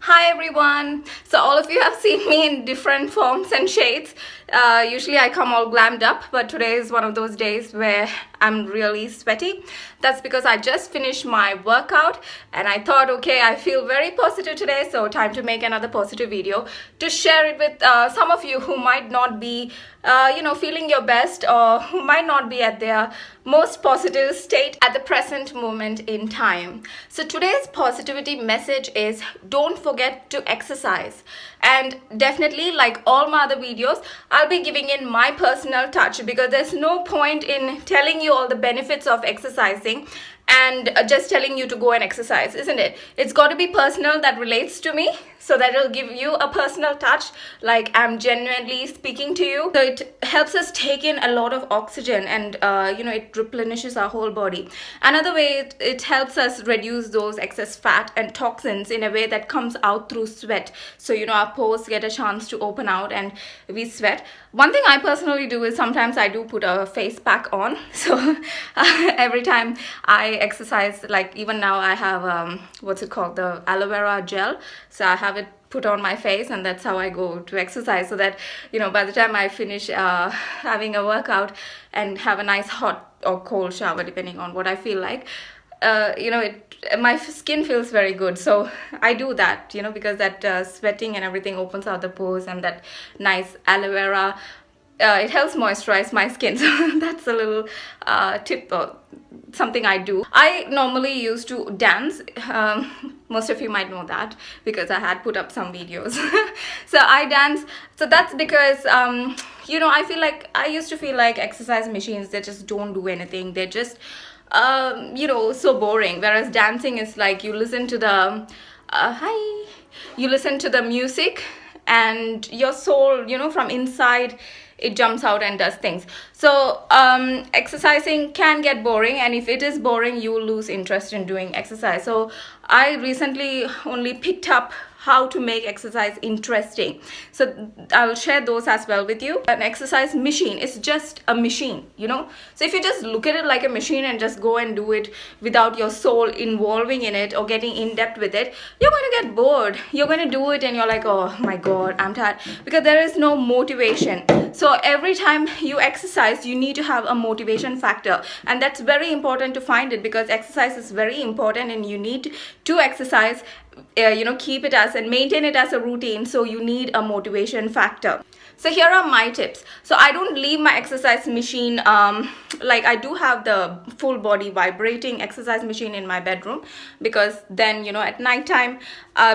Hi everyone! So all of you have seen me in different forms and shades. Usually I come all glammed up, but today is one of those days where I'm really sweaty. That's because I just finished my workout and I thought, okay, I feel very positive today, so time to make another positive video to share it with some of you who might not be feeling your best, or who might not be at their most positive state at the present moment in time. So today's positivity message is don't forget to exercise. And definitely, like all my other videos, I'll be giving in my personal touch, because there's no point in telling you all the benefits of exercising and just telling you to go and exercise, isn't it? It's got to be personal, that relates to me, so that it'll give you a personal touch, like I'm genuinely speaking to you. So it helps us take in a lot of oxygen, and it replenishes our whole body. Another way, it helps us reduce those excess fat and toxins in a way that comes out through sweat. So our pores get a chance to open out and we sweat. One thing I personally do is sometimes I do put a face pack on. So every time I exercise, like even now I have what's it called, the aloe vera gel, so I have it put on my face, and that's how I go to exercise, so that by the time I finish having a workout and have a nice hot or cold shower, depending on what I feel like, my skin feels very good. So I do that, because that sweating and everything opens out the pores, and that nice aloe vera, it helps moisturize my skin. So that's a little tip or something I do. I normally used to dance. Most of you might know that because I had put up some videos. So I dance. So that's because I feel like I used to feel like exercise machines, they just don't do anything. They're just so boring. Whereas dancing is like you listen to the you listen to the music, and your soul, from inside, it jumps out and does things. So exercising can get boring, and if it is boring, you will lose interest in doing exercise. So I recently only picked up how to make exercise interesting, so I'll share those as well with you. An exercise machine is just a machine, so if you just look at it like a machine and just go and do it without your soul involving in it or getting in depth with it, you're going to get bored. You're going to do it and you're like, oh my god, I'm tired, because there is no motivation. So every time you exercise, you need to have a motivation factor, and that's very important to find it, because exercise is very important and you need to exercise, keep it as and maintain it as a routine. So you need a motivation factor. So here are my tips. So I don't leave my exercise machine, like I do have the full body vibrating exercise machine in my bedroom, because then at night time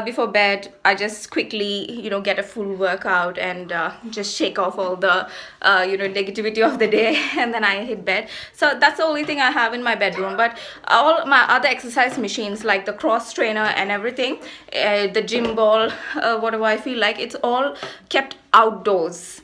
before bed, I just quickly get a full workout and just shake off all the negativity of the day, and then I hit bed. So that's the only thing I have in my bedroom. But all my other exercise machines, like the cross trainer and everything, the gym ball, whatever I feel like, it's all kept outdoors.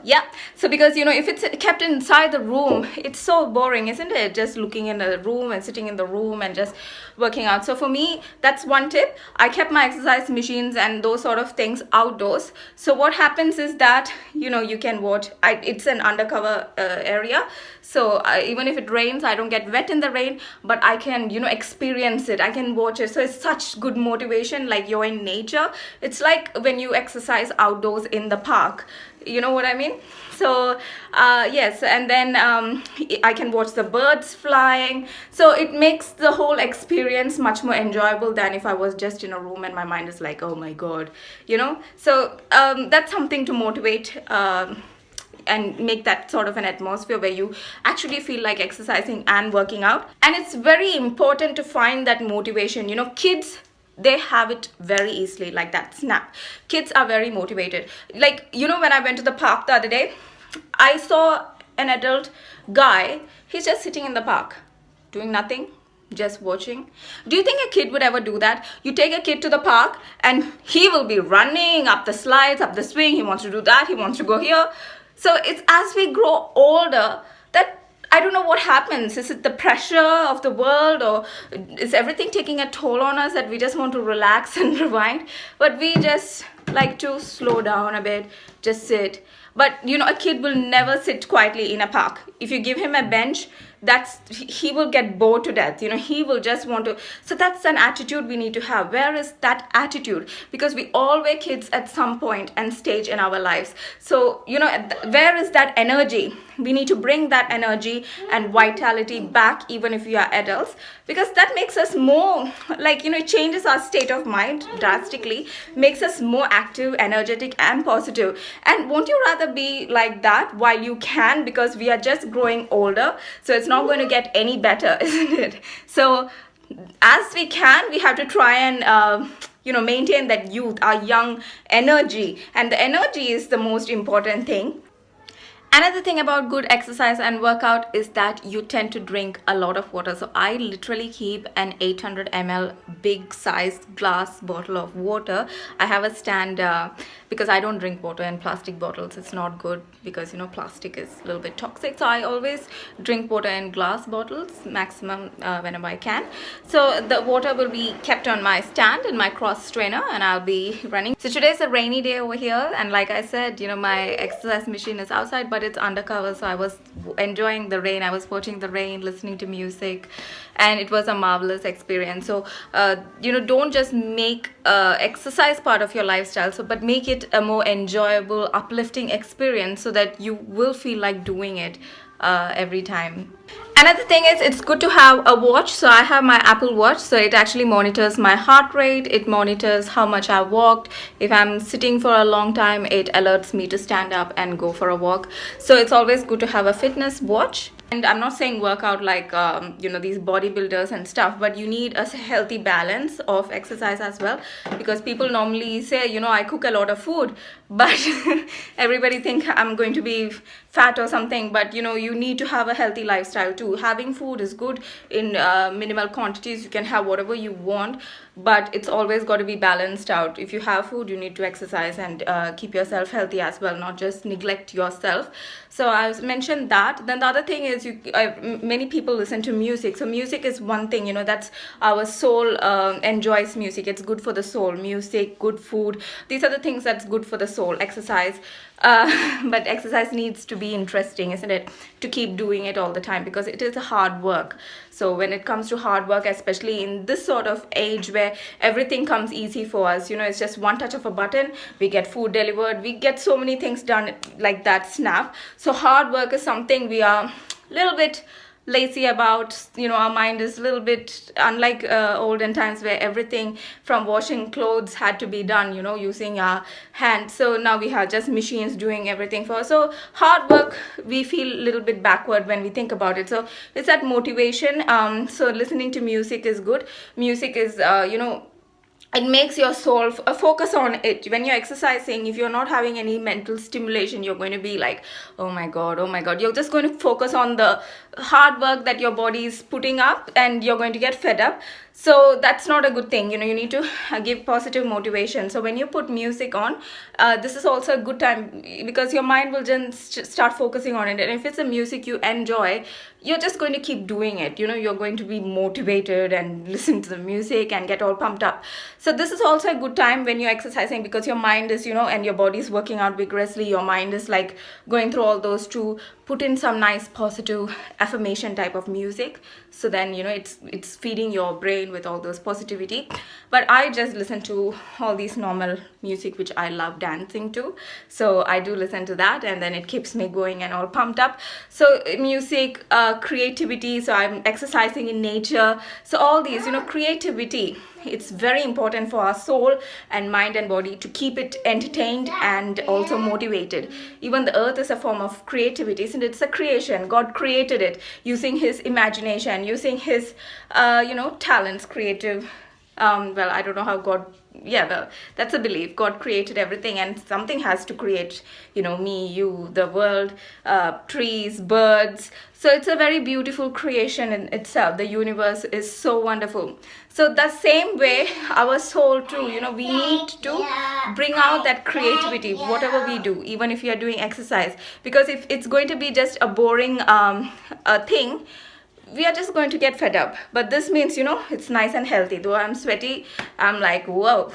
Yeah, so because if it's kept inside the room, it's so boring, isn't it? Just looking in the room and sitting in the room and just working out. So for me, that's one tip. I kept my exercise machines and those sort of things outdoors. So what happens is that you can watch. It's an undercover area, so even if it rains, I don't get wet in the rain, but I can experience it. I can watch it. So it's such good motivation, like you're in nature. It's like when you exercise outdoors in the park. You know what I mean? So yes, and then I can watch the birds flying. So it makes the whole experience much more enjoyable than if I was just in a room and my mind is like, oh my god, So that's something to motivate and make that sort of an atmosphere where you actually feel like exercising and working out. And it's very important to find that motivation. Kids, they have it very easily, like that snap. Kids are very motivated. Like, when I went to the park the other day, I saw an adult guy. He's just sitting in the park doing nothing, just watching. Do you think a kid would ever do that? You take a kid to the park and he will be running up the slides, up the swing. He wants to do that, he wants to go here. So it's as we grow older that I don't know what happens. Is it the pressure of the world, or is everything taking a toll on us that we just want to relax and rewind? But we just like to slow down a bit, just sit. But a kid will never sit quietly in a park. If you give him a bench, he will get bored to death. He will just want to. So that's an attitude we need to have. Where is that attitude? Because we all were kids at some point and stage in our lives. So where is that energy? We need to bring that energy and vitality back, even if we are adults, because that makes us more like, it changes our state of mind drastically, makes us more active, energetic, and positive. And won't you rather be like that while you can? Because we are just growing older, so it's not going to get any better, isn't it? So as we can, we have to try and maintain that youth, our young energy. And the energy is the most important thing. Another thing about good exercise and workout is that you tend to drink a lot of water. So I literally keep an 800 ml big sized glass bottle of water. I have a stand because I don't drink water in plastic bottles. It's not good because plastic is a little bit toxic. So I always drink water in glass bottles maximum whenever I can. So the water will be kept on my stand in my cross trainer and I'll be running. So today's a rainy day over here, and like I said, my exercise machine is outside, but it's undercover, so I was enjoying the rain. I was watching the rain, listening to music, and it was a marvelous experience. So don't just make exercise part of your lifestyle, but make it a more enjoyable, uplifting experience so that you will feel like doing it every time. Another thing is, it's good to have a watch. So I have my Apple Watch, so it actually monitors my heart rate, it monitors how much I walked. If I'm sitting for a long time, it alerts me to stand up and go for a walk. So it's always good to have a fitness watch. And I'm not saying workout like these bodybuilders and stuff, but you need a healthy balance of exercise as well, because people normally say, I cook a lot of food, but everybody think I'm going to be fat or something. But you need to have a healthy lifestyle too. Having food is good in minimal quantities. You can have whatever you want, but it's always got to be balanced out. If you have food, you need to exercise and keep yourself healthy as well, not just neglect yourself. So I mentioned that. Then the other thing is, many people listen to music. So music is one thing, that's our soul enjoys music. It's good for the soul. Music, good food, these are the things that's good for the soul. Exercise, but exercise needs to be interesting, isn't it, to keep doing it all the time, because it is a hard work. So when it comes to hard work, especially in this sort of age where everything comes easy for us, it's just one touch of a button, we get food delivered, we get so many things done like that snap. So hard work is something we are a little bit lazy about. Our mind is a little bit unlike olden times, where everything from washing clothes had to be done using our hands. So now we have just machines doing everything for us. So hard work, we feel a little bit backward when we think about it. So it's that motivation. So listening to music is good. Music is it makes your soul focus on it. When you're exercising, if you're not having any mental stimulation, you're going to be like, oh my god, you're just going to focus on the hard work that your body is putting up, and you're going to get fed up. So that's not a good thing. You need to give positive motivation. So when you put music on, this is also a good time, because your mind will just start focusing on it. And if it's a music you enjoy, you're just going to keep doing it. You're going to be motivated and listen to the music and get all pumped up. So this is also a good time when you're exercising, because your mind is and your body is working out vigorously. Your mind is like going through all those, to put in some nice positive affirmation type of music. So then it's feeding your brain with all those positivity. But I just listen to all these normal music which I love dancing to, so I do listen to that, and then it keeps me going and all pumped up. So music, creativity, so I'm exercising in nature. So all these creativity, it's very important for our soul and mind and body to keep it entertained and also motivated. Even the earth is a form of creativity, isn't it? It's a creation. God created it using his imagination, using his talents, creative well, I don't know how God, well, that's a belief. God created everything, and something has to create, me, you, the world, trees, birds. So it's a very beautiful creation in itself. The universe is so wonderful. So the same way, our soul too, we need to bring out that creativity, whatever we do, even if you are doing exercise. Because if it's going to be just a boring thing, we are just going to get fed up. But this means, it's nice and healthy. Though I'm sweaty, I'm like, whoa,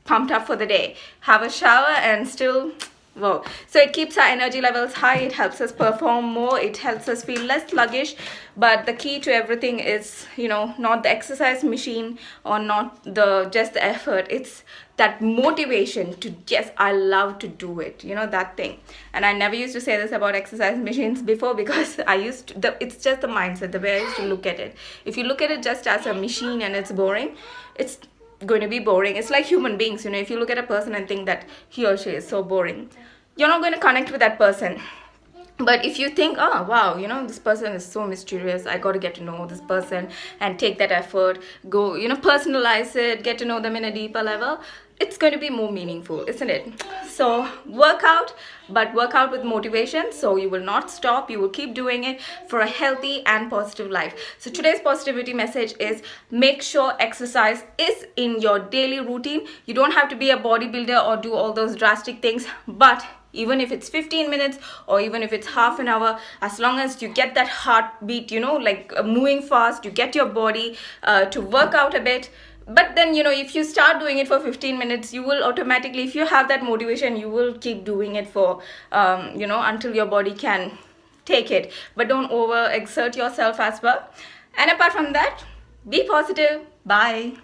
pumped up for the day. Have a shower and still, wow. So it keeps our energy levels high, it helps us perform more, it helps us feel less sluggish. But the key to everything is, you know, not the exercise machine or not the just the effort. It's that motivation to, yes, I love to do it, you know, that thing. And I never used to say this about exercise machines before, because I used to, it's just the mindset, the way I used to look at it. If you look at it just as a machine and it's boring, it's going to be boring. It's like human beings, you know, if you look at a person and think that he or she is so boring, you're not going to connect with that person. But if you think, oh wow, you know, this person is so mysterious, I got to get to know this person and take that effort, go, you know, personalize it, get to know them in a deeper level, it's going to be more meaningful, isn't it? So work out, but work out with motivation. So you will not stop, you will keep doing it for a healthy and positive life. So today's positivity message is, make sure exercise is in your daily routine. You don't have to be a bodybuilder or do all those drastic things, but even if it's 15 minutes or even if it's half an hour, as long as you get that heartbeat, you know, like moving fast, you get your body to work out a bit. But then, you know, if you start doing it for 15 minutes, you will automatically, if you have that motivation, you will keep doing it for, you know, until your body can take it. But don't overexert yourself as well. And apart from that, be positive. Bye.